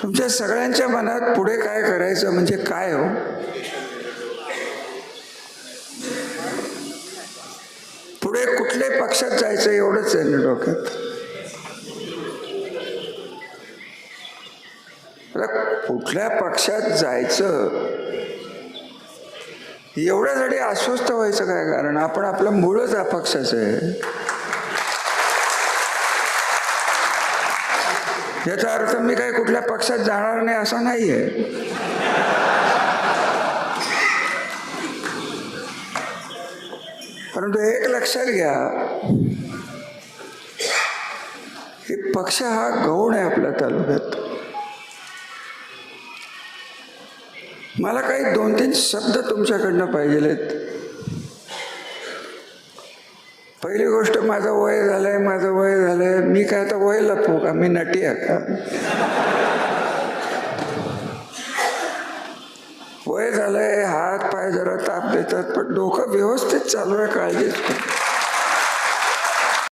तुमच्या सगळ्यांच्या मनात पुढे काय करायचं म्हणजे काय हो? पुढे कुठल्या पक्षात जायचं एवढंच आहे ना डोक्यात. कुठल्या पक्षात जायचं एवढ्यासाठी अस्वस्थ व्हायचं काय कारण? आपण आपलं मूळच अपक्षाचं आहे. याचा अर्थ मी काही कुठल्या पक्षात जाणार नाही असं नाहीये. परंतु एक लक्षात घ्या, की पक्ष हा गौण आहे आपल्या तालुक्यात. मला काही 2-3 शब्द तुमच्याकडनं पाहिजेत. पहिली गोष्ट, माझं वय झालंय. मी काय आता वय लपवू का? मी नटी आहे का? वय झालंय, हात पाय जरा ताप देतात, पण डोकं व्यवस्थित चालू आहे, काळजीच.